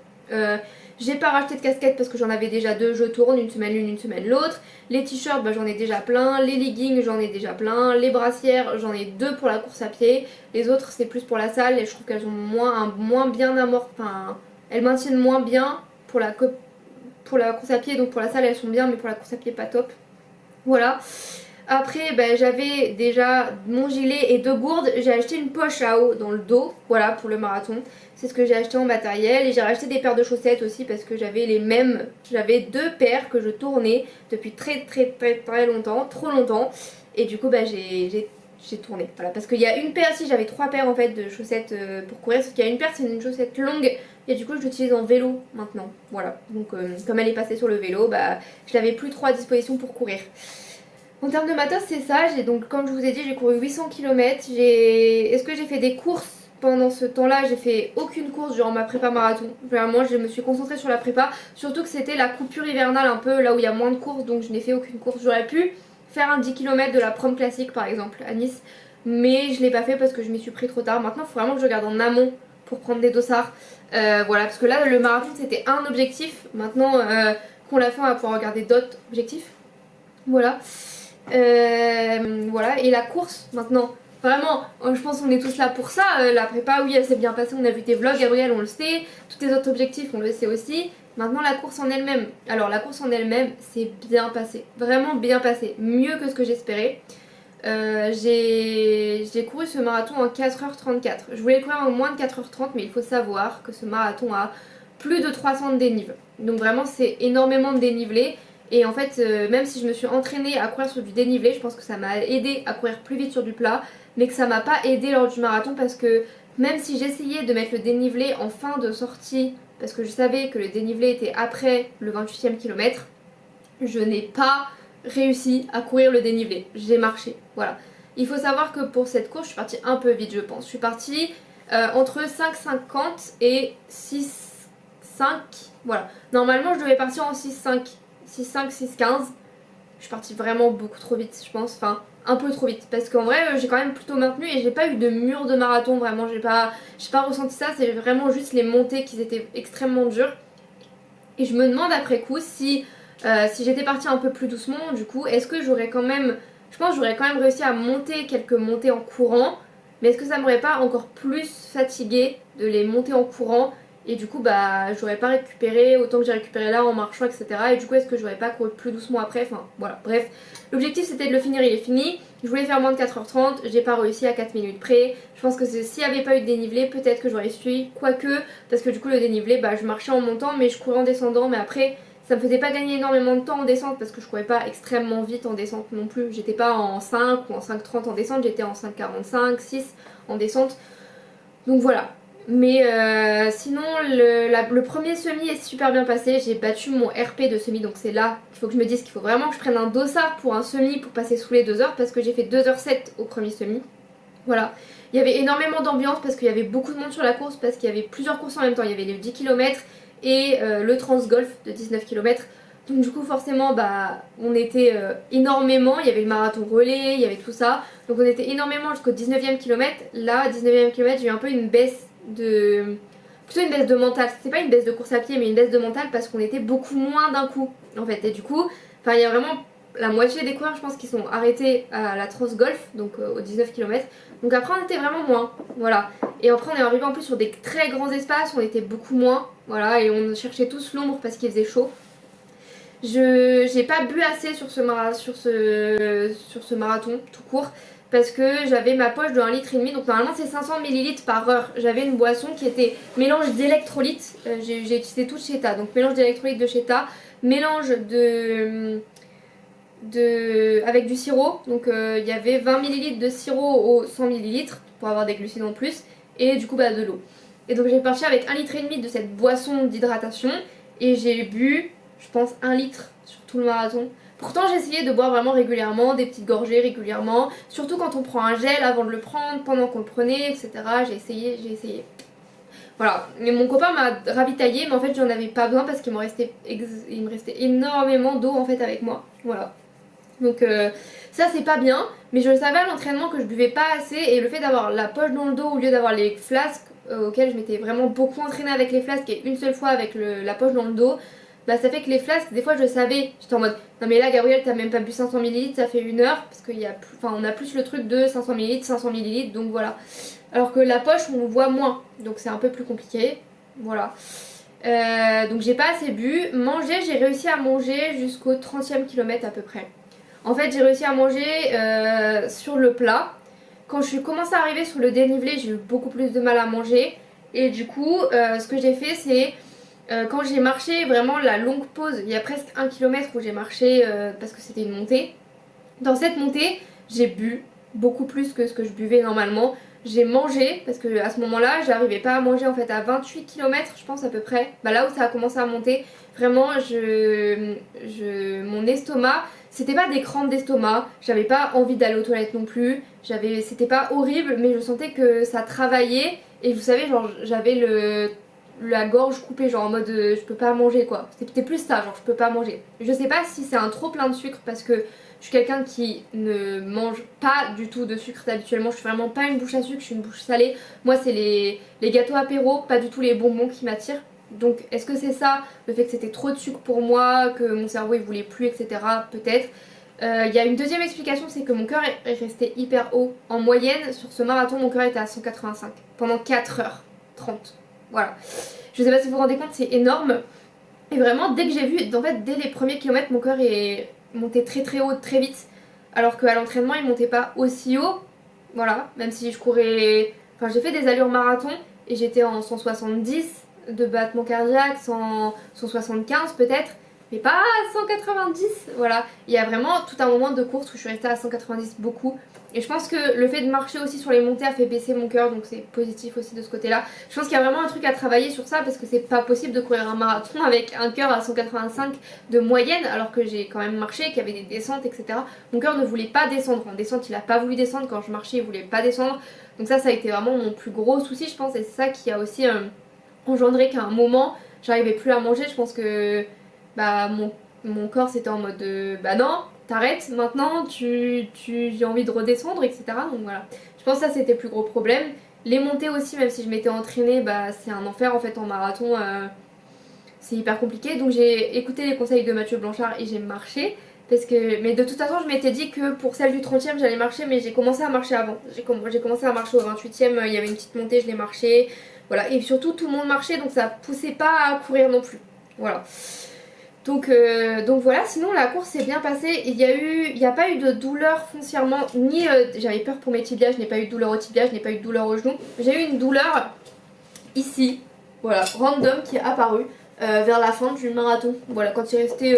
J'ai pas racheté de casquette parce que j'en avais déjà 2, je tourne une semaine l'une, une semaine l'autre. Les t-shirts j'en ai déjà plein, les leggings j'en ai déjà plein, les brassières j'en ai 2 pour la course à pied, les autres c'est plus pour la salle et je trouve qu'elles ont moins bien amorti, enfin elles maintiennent moins bien pour la course à pied, donc pour la salle elles sont bien mais pour la course à pied pas top. Voilà. Après j'avais déjà mon gilet et 2 gourdes, j'ai acheté une poche à eau dans le dos, voilà pour le marathon. C'est ce que j'ai acheté en matériel et j'ai racheté des paires de chaussettes aussi parce que j'avais les mêmes. J'avais 2 paires que je tournais depuis très longtemps, trop longtemps. Et du coup j'ai tourné. Voilà, parce qu'il y a une paire, si j'avais 3 paires en fait de chaussettes pour courir, parce qu'il y a une paire c'est une chaussette longue et du coup je l'utilise en vélo maintenant. Voilà, donc comme elle est passée sur le vélo, je l'avais plus trop à disposition pour courir. En termes de matos c'est ça, donc comme je vous ai dit j'ai couru 800 km. Est-ce que j'ai fait des courses? Pendant ce temps-là, j'ai fait aucune course durant ma prépa marathon. Vraiment, je me suis concentrée sur la prépa. Surtout que c'était la coupure hivernale un peu, là où il y a moins de courses, donc je n'ai fait aucune course. J'aurais pu faire un 10 km de la prom classique par exemple à Nice, mais je l'ai pas fait parce que je m'y suis pris trop tard. Maintenant, il faut vraiment que je regarde en amont pour prendre des dossards. Voilà, parce que là, le marathon c'était un objectif. Maintenant qu'on l'a fait, on va pouvoir regarder d'autres objectifs. Voilà. Voilà, et la course maintenant. Vraiment, je pense qu'on est tous là pour ça. La prépa, oui, elle s'est bien passée, on a vu tes vlogs, Gabriel, on le sait. Tous tes autres objectifs, on le sait aussi. Maintenant, la course en elle-même. Alors, la course en elle-même, c'est bien passé. Vraiment bien passé. Mieux que ce que j'espérais. J'ai couru ce marathon en 4h34. Je voulais courir en moins de 4h30, mais il faut savoir que ce marathon a plus de 300 de dénivelé. Donc vraiment, c'est énormément de dénivelé. Et en fait, même si je me suis entraînée à courir sur du dénivelé, je pense que ça m'a aidé à courir plus vite sur du plat, mais que ça m'a pas aidé lors du marathon parce que même si j'essayais de mettre le dénivelé en fin de sortie, parce que je savais que le dénivelé était après le 28e kilomètre, je n'ai pas réussi à courir le dénivelé. J'ai marché, voilà. Il faut savoir que pour cette course, je suis partie un peu vite, je pense. Je suis partie entre 5,50 et 6,5. Voilà. Normalement, je devais partir en 6,5, 6,5, 6,15. Je suis partie vraiment beaucoup trop vite, je pense. Enfin, un peu trop vite. Parce qu'en vrai, j'ai quand même plutôt maintenu et j'ai pas eu de mur de marathon. Vraiment, j'ai pas ressenti ça. C'est vraiment juste les montées qui étaient extrêmement dures. Et je me demande après coup si j'étais partie un peu plus doucement, du coup, est-ce que j'aurais quand même. Je pense que j'aurais quand même réussi à monter quelques montées en courant. Mais est-ce que ça m'aurait pas encore plus fatiguée de les monter en courant? Et du coup, bah, j'aurais pas récupéré autant que j'ai récupéré là en marchant, etc. Et du coup, est-ce que j'aurais pas couru plus doucement après? Enfin, voilà, bref. L'objectif c'était de le finir, il est fini. Je voulais faire moins de 4h30, j'ai pas réussi à 4 minutes près. Je pense que s'il n'y avait pas eu de dénivelé, peut-être que j'aurais suivi. Quoique, parce que du coup, le dénivelé, bah, je marchais en montant, mais je courais en descendant. Mais après, ça me faisait pas gagner énormément de temps en descente parce que je courais pas extrêmement vite en descente non plus. J'étais pas en 5 ou en 5,30 en descente, j'étais en 5,45, 6 en descente. Donc voilà. Mais sinon le premier semi est super bien passé. J'ai battu mon RP de semi, donc c'est là qu'il faut que je me dise qu'il faut vraiment que je prenne un dossard pour un semi pour passer sous les 2 heures parce que j'ai fait 2h07 au premier semi. Voilà. Il y avait énormément d'ambiance parce qu'il y avait beaucoup de monde sur la course, parce qu'il y avait plusieurs courses en même temps. Il y avait les 10 km et le Transgolf de 19 km. Donc du coup forcément bah on était énormément, il y avait le marathon relais, il y avait tout ça. Donc on était énormément jusqu'au 19e kilomètre. Là, 19e kilomètre, j'ai eu un peu une baisse de... Plutôt une baisse de mental. C'était pas une baisse de course à pied mais une baisse de mental parce qu'on était beaucoup moins d'un coup en fait. Et du coup, enfin il y a vraiment la moitié des coureurs je pense qui sont arrêtés à la Transgolf, donc au 19 km. Donc après on était vraiment moins, voilà. Et après on est arrivé en plus sur des très grands espaces, on était beaucoup moins, voilà. Et on cherchait tous l'ombre parce qu'il faisait chaud. J'ai pas bu assez sur ce marathon tout court parce que j'avais ma poche de 1,5 litre, donc normalement c'est 500 ml par heure. J'avais une boisson qui était mélange d'électrolytes, j'ai utilisé tout de Sheta, donc mélange d'électrolytes de Sheta, mélange avec du sirop, donc il y avait 20 ml de sirop au 100 ml pour avoir des glucides en plus, et du coup bah, de l'eau. Et donc j'ai parti avec 1,5 litre de cette boisson d'hydratation et j'ai bu je pense 1 litre sur tout le marathon. Pourtant j'ai essayé de boire vraiment régulièrement, des petites gorgées régulièrement, surtout quand on prend un gel avant de le prendre, pendant qu'on le prenait, etc. J'ai essayé. Voilà, mais mon copain m'a ravitaillé, mais en fait j'en avais pas besoin parce qu'il me restait énormément d'eau en fait avec moi. Voilà. Donc ça c'est pas bien, mais je le savais à l'entraînement que je buvais pas assez et le fait d'avoir la poche dans le dos au lieu d'avoir les flasques auxquels je m'étais vraiment beaucoup entraînée avec les flasques et une seule fois avec la poche dans le dos, bah ça fait que les flasques des fois je savais, j'étais en mode non mais là Gabrielle t'as même pas bu 500 ml, ça fait 1 heure parce qu'il y a on a plus le truc de 500 ml, 500 ml donc voilà. Alors que la poche on voit moins donc c'est un peu plus compliqué, voilà. Donc j'ai pas assez bu, manger j'ai réussi à manger jusqu'au 30e kilomètre à peu près. En fait, j'ai réussi à manger sur le plat. Quand je suis commencé à arriver sur le dénivelé, j'ai eu beaucoup plus de mal à manger. Et du coup, ce que j'ai fait, c'est quand j'ai marché vraiment la longue pause, il y a presque 1 kilomètre où j'ai marché parce que c'était une montée. Dans cette montée, j'ai bu beaucoup plus que ce que je buvais normalement. J'ai mangé parce que à ce moment-là, j'arrivais pas à manger en fait à 28 km, je pense à peu près. Bah là où ça a commencé à monter, vraiment, mon estomac, c'était pas des crampes d'estomac. J'avais pas envie d'aller aux toilettes non plus. C'était pas horrible, mais je sentais que ça travaillait. Et vous savez, genre, j'avais la gorge coupée, genre en mode je peux pas manger quoi. C'était plus ça, genre je peux pas manger. Je sais pas si c'est un trop plein de sucre parce que je suis quelqu'un qui ne mange pas du tout de sucre habituellement. Je suis vraiment pas une bouche à sucre, je suis une bouche salée. Moi, c'est les gâteaux apéro, pas du tout les bonbons qui m'attirent. Donc, est-ce que c'est ça, le fait que c'était trop de sucre pour moi, que mon cerveau il voulait plus, etc. Peut-être. Il y a une deuxième explication, c'est que mon cœur est resté hyper haut. En moyenne, sur ce marathon, mon cœur était à 185 pendant 4h30. Voilà. Je sais pas si vous vous rendez compte, c'est énorme. Et vraiment, dès que j'ai vu, en fait, dès les premiers kilomètres, mon cœur est monté très très haut, très vite. Alors qu'à l'entraînement, il montait pas aussi haut. Voilà, même si je courais... Enfin, j'ai fait des allures marathon et j'étais en 170 de battement cardiaque, 175 peut-être. mais pas à 190. Voilà, il y a vraiment tout un moment de course où je suis restée à 190 beaucoup. Et je pense que le fait de marcher aussi sur les montées a fait baisser mon cœur, donc c'est positif aussi de ce côté-là. Je pense qu'il y a vraiment un truc à travailler sur ça parce que c'est pas possible de courir un marathon avec un cœur à 185 de moyenne alors que j'ai quand même marché, qu'il y avait des descentes, etc. Mon cœur ne voulait pas descendre. En descente, il a pas voulu descendre. Quand je marchais, il voulait pas descendre. Donc ça a été vraiment mon plus gros souci, je pense. Et c'est ça qui a aussi engendré qu'à un moment, j'arrivais plus à manger. Je pense que bah, mon corps c'était en mode bah non, t'arrêtes maintenant, j'ai envie de redescendre, etc. Donc voilà, je pense que ça c'était le plus gros problème. Les montées aussi, même si je m'étais entraînée, bah c'est un enfer en fait en marathon, c'est hyper compliqué. Donc j'ai écouté les conseils de Mathieu Blanchard et j'ai marché. Mais de toute façon je m'étais dit que pour celle du 30e j'allais marcher, mais j'ai commencé à marcher avant. J'ai commencé à marcher au 28e, il y avait une petite montée, je l'ai marché. Voilà, et surtout tout le monde marchait donc ça poussait pas à courir non plus. Voilà. Donc voilà, sinon la course s'est bien passée. Il n'y a pas eu de douleur foncièrement, ni j'avais peur pour mes tibias, je n'ai pas eu de douleur au tibia, je n'ai pas eu de douleur au genou. J'ai eu une douleur ici, voilà, random qui est apparue vers la fin du marathon. Voilà, quand il restait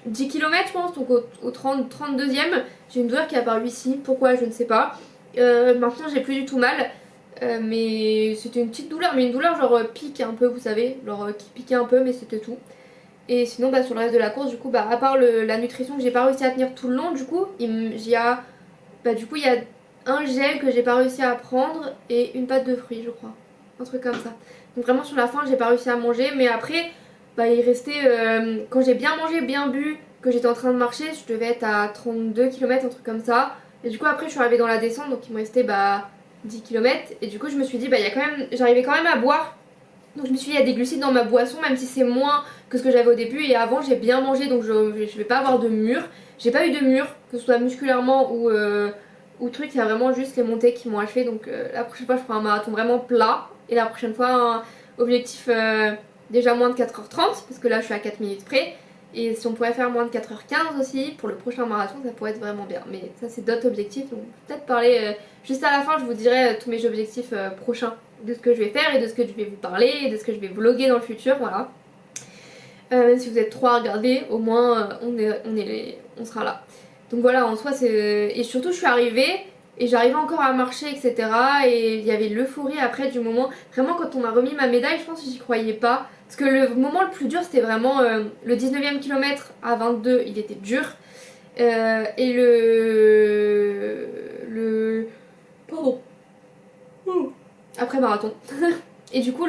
10 km je pense, donc au 32e, j'ai une douleur qui est apparue ici. Pourquoi, je ne sais pas. Maintenant j'ai plus du tout mal. Mais c'était une petite douleur, mais une douleur genre pique un peu, vous savez, genre qui piquait un peu, mais c'était tout. Et sinon bah, sur le reste de la course, du coup bah, à part la nutrition que j'ai pas réussi à tenir tout le long, du coup il y a un gel que j'ai pas réussi à prendre et une pâte de fruits je crois, un truc comme ça. Donc vraiment sur la fin j'ai pas réussi à manger, mais après bah, il restait quand j'ai bien mangé, bien bu, que j'étais en train de marcher, je devais être à 32 km, un truc comme ça. Et du coup après je suis arrivée dans la descente, donc il me restait bah 10 km, et du coup je me suis dit bah j'arrivais quand même à boire. Donc je me suis dit il y a des glucides dans ma boisson, même si c'est moins que ce que j'avais au début, et avant j'ai bien mangé, donc je vais pas avoir de mur. J'ai pas eu de mur, que ce soit musculairement ou truc, c'est vraiment juste les montées qui m'ont achevé. Donc la prochaine fois je ferai un marathon vraiment plat, et la prochaine fois un objectif déjà moins de 4h30 parce que là je suis à 4 minutes près. Et si on pourrait faire moins de 4h15 aussi pour le prochain marathon, ça pourrait être vraiment bien. Mais ça c'est d'autres objectifs, donc peut-être parler juste à la fin, je vous dirai tous mes objectifs prochains, de ce que je vais faire et de ce que je vais vous parler et de ce que je vais vlogger dans le futur, voilà. Même si vous êtes trois à regarder, au moins on sera là. Donc voilà, en soi c'est... Et surtout je suis arrivée et j'arrivais encore à marcher, etc. Et il y avait l'euphorie après du moment. Vraiment quand on m'a remis ma médaille, je pense que j'y croyais pas. Parce que le moment le plus dur c'était vraiment le 19e kilomètre à 22, il était dur. Et Pardon. Après marathon. Et du coup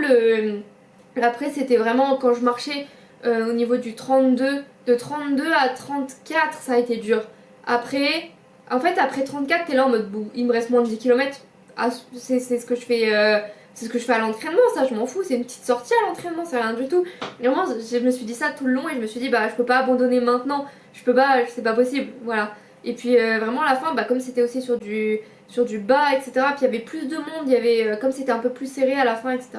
après c'était vraiment quand je marchais au niveau du 32, de 32 à 34 ça a été dur. Après, en fait après 34 t'es là en mode il me reste moins de 10 km. Ah, c'est ce que je fais c'est ce que je fais à l'entraînement, ça je m'en fous, c'est une petite sortie à l'entraînement, c'est rien du tout. Et vraiment je me suis dit ça tout le long et je me suis dit bah je peux pas abandonner maintenant, je peux pas, c'est pas possible, voilà. Et puis vraiment à la fin, bah, comme c'était aussi sur du bas, etc. Puis il y avait plus de monde, il y avait comme c'était un peu plus serré à la fin, etc.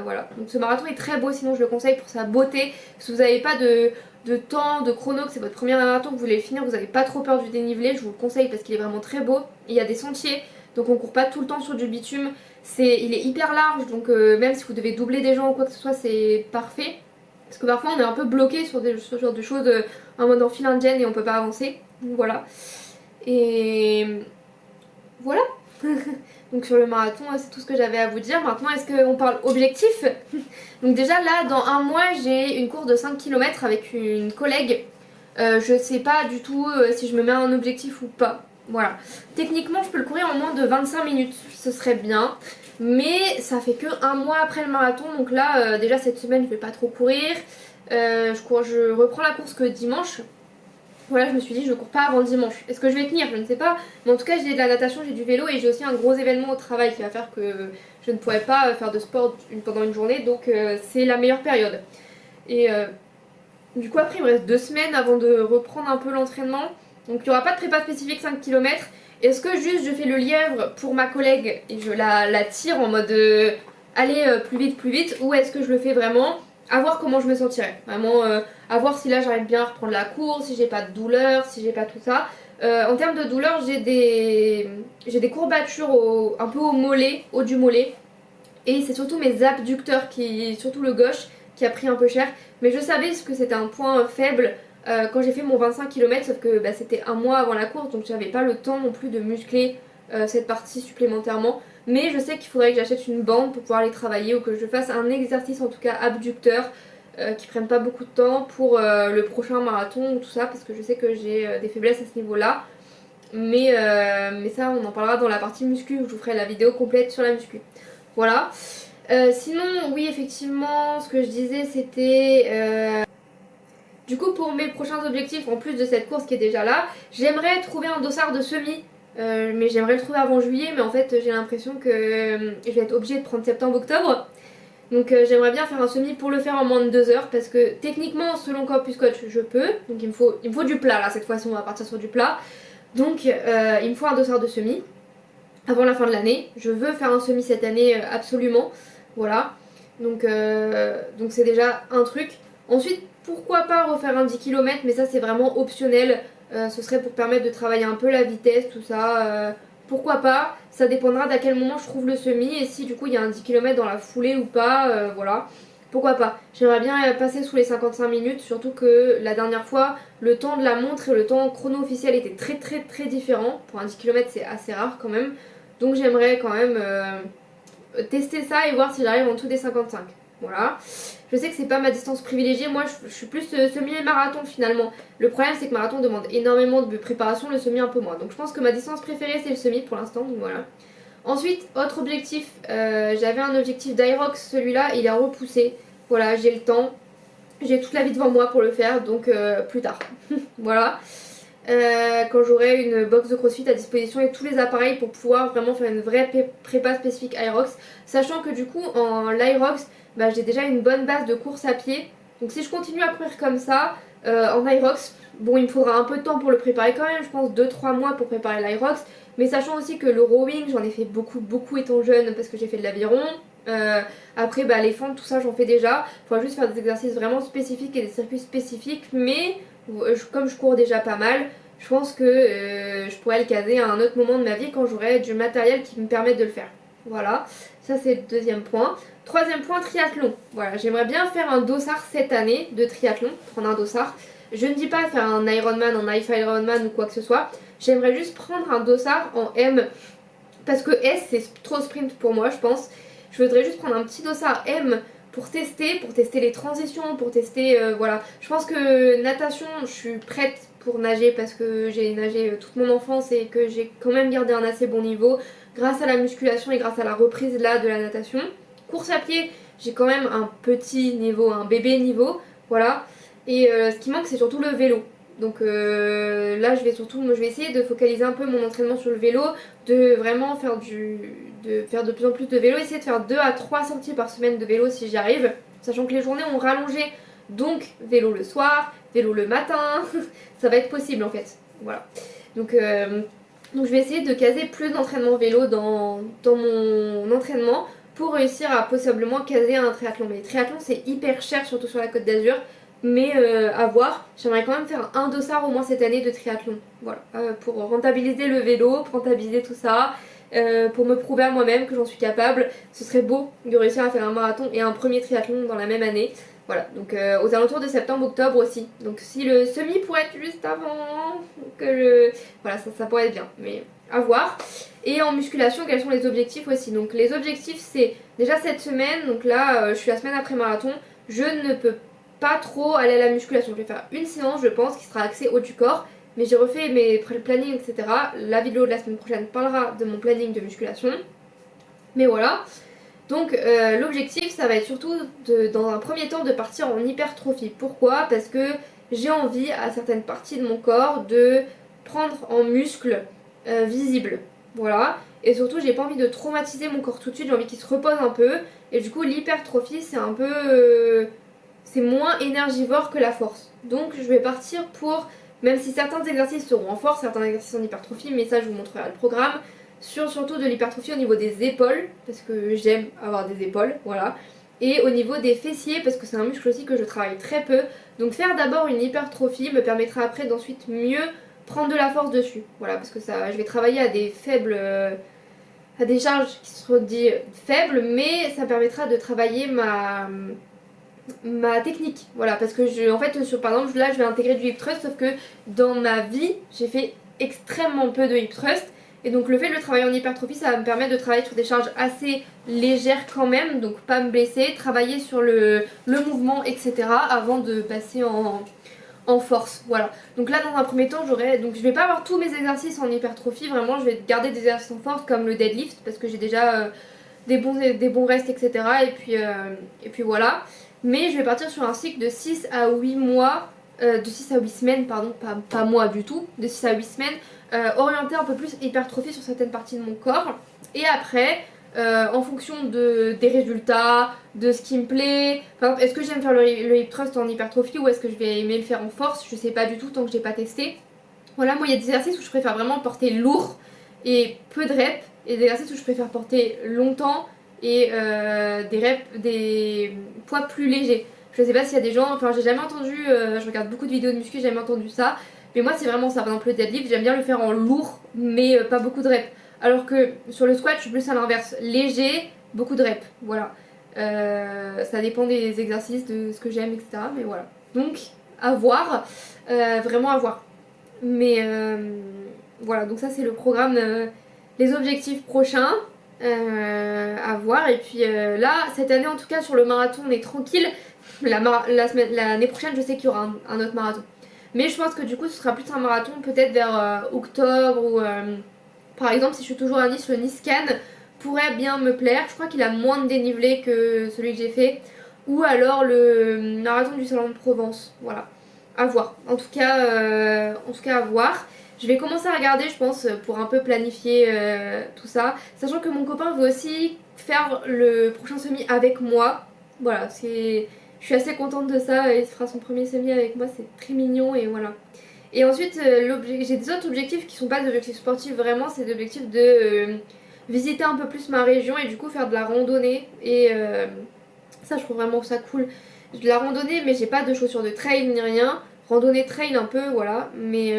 Voilà. Donc ce marathon est très beau, sinon je le conseille pour sa beauté. Si vous n'avez pas de temps, de chrono, que c'est votre premier marathon que vous voulez finir, vous n'avez pas trop peur du dénivelé, je vous le conseille parce qu'il est vraiment très beau. Et il y a des sentiers, donc on court pas tout le temps sur du bitume. Il est hyper large, donc même si vous devez doubler des gens ou quoi que ce soit, c'est parfait. Parce que parfois on est un peu bloqué sur ce genre de choses en mode en file indienne et on peut pas avancer. Donc voilà. Et voilà. Donc sur le marathon, c'est tout ce que j'avais à vous dire. Maintenant, est-ce qu'on parle objectif? Donc déjà là, dans un mois, j'ai une course de 5 km avec une collègue. Je sais pas du tout si je me mets un objectif ou pas. Voilà. Techniquement, je peux le courir en moins de 25 minutes. Ce serait bien. Mais ça fait que un mois après le marathon. Donc là, déjà cette semaine, je vais pas trop courir. Je reprends la course que dimanche. Voilà, je me suis dit je cours pas avant dimanche. Est-ce que je vais tenir? Je ne sais pas. Mais en tout cas j'ai de la natation, j'ai du vélo et j'ai aussi un gros événement au travail qui va faire que je ne pourrai pas faire de sport pendant une journée. Donc c'est la meilleure période. Et du coup après il me reste 2 semaines avant de reprendre un peu l'entraînement. Donc il n'y aura pas de prépa spécifique 5 km. Est-ce que juste je fais le lièvre pour ma collègue et je la tire en mode aller plus vite, ou est-ce que je le fais vraiment à voir comment je me sentirai. Vraiment à voir si là j'arrive bien à reprendre la course, si j'ai pas de douleur, si j'ai pas tout ça. En termes de douleur, j'ai des courbatures un peu au mollet, haut du mollet. Et c'est surtout mes abducteurs, surtout le gauche, qui a pris un peu cher. Mais je savais que c'était un point faible quand j'ai fait mon 25 km, sauf que bah, c'était un mois avant la course, donc j'avais pas le temps non plus de muscler cette partie supplémentairement. Mais je sais qu'il faudrait que j'achète une bande pour pouvoir les travailler ou que je fasse un exercice en tout cas abducteur qui prenne pas beaucoup de temps pour le prochain marathon ou tout ça, parce que je sais que j'ai des faiblesses à ce niveau là. Mais ça on en parlera dans la partie muscu où je vous ferai la vidéo complète sur la muscu. Voilà. Sinon oui effectivement ce que je disais c'était du coup pour mes prochains objectifs en plus de cette course qui est déjà là, j'aimerais trouver un dossard de semi. Mais j'aimerais le trouver avant juillet, mais en fait j'ai l'impression que je vais être obligée de prendre septembre-octobre. Donc j'aimerais bien faire un semi pour le faire en moins de 2 heures parce que techniquement selon Campus Coach je peux. Donc il me faut du plat là, cette fois-ci on va partir sur du plat. Donc il me faut un dossard de semi avant la fin de l'année. Je veux faire un semi cette année absolument. Voilà. Donc c'est déjà un truc. Ensuite pourquoi pas refaire un 10 km, mais ça c'est vraiment optionnel. Ce serait pour permettre de travailler un peu la vitesse, tout ça. Pourquoi pas, ça dépendra d'à quel moment je trouve le semi et si du coup il y a un 10 km dans la foulée ou pas, voilà. Pourquoi pas. J'aimerais bien passer sous les 55 minutes, surtout que la dernière fois, le temps de la montre et le temps chrono officiel était très différent. Pour un 10 km c'est assez rare quand même. Donc j'aimerais quand même tester ça et voir si j'arrive en dessous des 55. Voilà. Je sais que c'est pas ma distance privilégiée, moi je suis plus semi et marathon finalement. Le problème c'est que marathon demande énormément de préparation, le semi un peu moins. Donc je pense que ma distance préférée c'est le semi pour l'instant, donc voilà. Ensuite, autre objectif, j'avais un objectif d'Irox, celui-là il a repoussé. Voilà, j'ai le temps, j'ai toute la vie devant moi pour le faire, donc plus tard. Voilà. Quand j'aurai une box de CrossFit à disposition et tous les appareils pour pouvoir vraiment faire une vraie prépa spécifique Irox, sachant que du coup en l'Irox bah, j'ai déjà une bonne base de course à pied, donc si je continue à courir comme ça en Irox, bon il me faudra un peu de temps pour le préparer quand même, je pense 2-3 mois pour préparer l'Irox, mais sachant aussi que le rowing j'en ai fait beaucoup étant jeune parce que j'ai fait de l'aviron. Après bah, les fentes tout ça j'en fais déjà, il faudra juste faire des exercices vraiment spécifiques et des circuits spécifiques, mais comme je cours déjà pas mal, je pense que je pourrais le caser à un autre moment de ma vie quand j'aurai du matériel qui me permette de le faire. Voilà, ça c'est le deuxième point. Troisième point, triathlon. Voilà, j'aimerais bien faire un dossard cette année de triathlon, prendre un dossard. Je ne dis pas faire un Ironman, un Half Ironman ou quoi que ce soit. J'aimerais juste prendre un dossard en M parce que S c'est trop sprint pour moi je pense. Je voudrais juste prendre un petit dossard M pour tester les transitions, pour tester, voilà. Je pense que natation, je suis prête pour nager parce que j'ai nagé toute mon enfance et que j'ai quand même gardé un assez bon niveau grâce à la musculation et grâce à la reprise là de la natation. Course à pied, j'ai quand même un petit niveau, un bébé niveau, voilà. Et ce qui manque c'est surtout le vélo. Donc là je vais essayer de focaliser un peu mon entraînement sur le vélo, de vraiment faire de plus en plus de vélo, essayer de faire 2 à 3 sorties par semaine de vélo si j'y arrive, sachant que les journées ont rallongé, donc vélo le soir, vélo le matin, ça va être possible en fait, voilà. Donc je vais essayer de caser plus d'entraînement vélo dans mon entraînement pour réussir à possiblement caser un triathlon. Mais les triathlons c'est hyper cher, surtout sur la Côte d'Azur. Mais à voir, j'aimerais quand même faire un dossard au moins cette année de triathlon. Voilà, pour rentabiliser le vélo, pour rentabiliser tout ça, pour me prouver à moi-même que j'en suis capable. Ce serait beau de réussir à faire un marathon et un premier triathlon dans la même année. Voilà, donc aux alentours de septembre-octobre aussi. Donc si le semi pourrait être juste avant voilà, ça pourrait être bien, mais à voir. Et en musculation, quels sont les objectifs aussi? Donc les objectifs c'est déjà cette semaine, donc là je suis la semaine après marathon, je ne peux pas trop aller à la musculation. Je vais faire une séance, je pense, qui sera axée haut du corps. Mais j'ai refait mes plannings, etc. La vidéo de la semaine prochaine parlera de mon planning de musculation. Mais voilà. Donc l'objectif, ça va être surtout, dans un premier temps, de partir en hypertrophie. Pourquoi? Parce que j'ai envie, à certaines parties de mon corps, de prendre en muscle visible. Voilà. Et surtout, j'ai pas envie de traumatiser mon corps tout de suite. J'ai envie qu'il se repose un peu. Et du coup, l'hypertrophie, c'est un peu... c'est moins énergivore que la force. Donc je vais partir pour, même si certains exercices seront en force, certains exercices en hypertrophie, mais ça je vous montrerai le programme, surtout de l'hypertrophie au niveau des épaules, parce que j'aime avoir des épaules, voilà. Et au niveau des fessiers, parce que c'est un muscle aussi que je travaille très peu. Donc faire d'abord une hypertrophie me permettra après d'ensuite mieux prendre de la force dessus. Voilà, parce que ça, je vais travailler à des faibles... à des charges qui seront dites faibles, mais ça permettra de travailler ma technique, voilà, parce que en fait par exemple là je vais intégrer du hip thrust, sauf que dans ma vie j'ai fait extrêmement peu de hip thrust, et donc le fait de le travailler en hypertrophie ça va me permettre de travailler sur des charges assez légères quand même, donc pas me blesser, travailler sur le mouvement etc. avant de passer en force, voilà. Donc là dans un premier temps donc je vais pas avoir tous mes exercices en hypertrophie, vraiment je vais garder des exercices en force comme le deadlift parce que j'ai déjà des bons restes etc. Et puis voilà. Mais je vais partir sur un cycle de 6 à 8 mois, de 6 à 8 semaines, pardon, pas mois du tout, de 6 à 8 semaines, orienté un peu plus hypertrophie sur certaines parties de mon corps. Et après, en fonction des résultats, de ce qui me plaît, par exemple, est-ce que j'aime faire le hip thrust en hypertrophie ou est-ce que je vais aimer le faire en force, je sais pas du tout tant que j'ai pas testé. Voilà, moi il y a des exercices où je préfère vraiment porter lourd et peu de reps, et des exercices où je préfère porter longtemps et des poids plus légers. Je sais pas s'il y a des gens, enfin j'ai jamais entendu, je regarde beaucoup de vidéos de muscu, j'ai jamais entendu ça, mais moi c'est vraiment ça. Par exemple le deadlift, j'aime bien le faire en lourd mais pas beaucoup de reps. Alors que sur le squat je suis plus à l'inverse, léger, beaucoup de reps, voilà. Ça dépend des exercices, de ce que j'aime, etc. Mais voilà. Donc à voir, vraiment à voir. Mais voilà, donc ça c'est le programme, les objectifs prochains à voir. Et puis là, cette année en tout cas sur le marathon on est tranquille. L'année prochaine je sais qu'il y aura un autre marathon. Mais je pense que du coup ce sera plus un marathon peut-être vers octobre ou par exemple si je suis toujours à Nice, le Nice Cannes pourrait bien me plaire. Je crois qu'il a moins de dénivelé que celui que j'ai fait. Ou alors le marathon du Salon de Provence, voilà. À voir. En tout cas à voir. Je vais commencer à regarder, je pense, pour un peu planifier tout ça. Sachant que mon copain veut aussi faire le prochain semi avec moi. Voilà, je suis assez contente de ça. Il fera son premier semi avec moi, c'est très mignon et voilà. Et ensuite, j'ai des autres objectifs qui sont pas des objectifs sportifs vraiment, c'est des objectifs de visiter un peu plus ma région et du coup faire de la randonnée. Et ça, je trouve vraiment ça cool. De la randonnée, mais j'ai pas de chaussures de trail ni rien. Randonnée trail un peu, voilà. Mais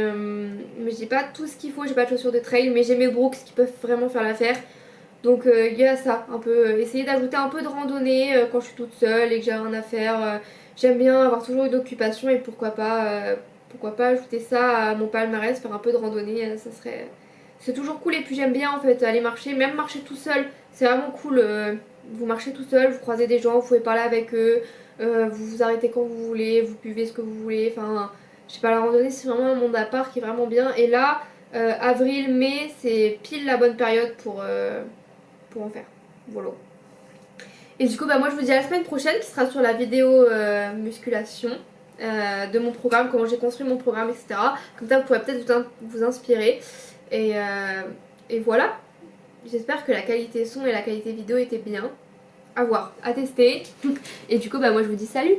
j'ai pas tout ce qu'il faut, j'ai pas de chaussures de trail, mais j'ai mes Brooks qui peuvent vraiment faire l'affaire. Donc il y a ça, un peu essayer d'ajouter un peu de randonnée quand je suis toute seule et que j'ai rien à faire. J'aime bien avoir toujours une occupation et pourquoi pas ajouter ça à mon palmarès, faire un peu de randonnée, ça serait... C'est toujours cool et puis j'aime bien en fait aller marcher, même marcher tout seul, c'est vraiment cool. Vous marchez tout seul, vous croisez des gens, vous pouvez parler avec eux, vous vous arrêtez quand vous voulez, vous buvez ce que vous voulez, enfin je sais pas, la randonnée c'est vraiment un monde à part qui est vraiment bien. Et là, avril, mai, c'est pile la bonne période pour en faire. Voilà. Et du coup, bah, moi je vous dis à la semaine prochaine qui sera sur la vidéo musculation de mon programme, comment j'ai construit mon programme, etc. Comme ça, vous pourrez peut-être vous inspirer. Et voilà. J'espère que la qualité son et la qualité vidéo étaient bien. À voir, à tester. Et du coup, bah, moi je vous dis salut!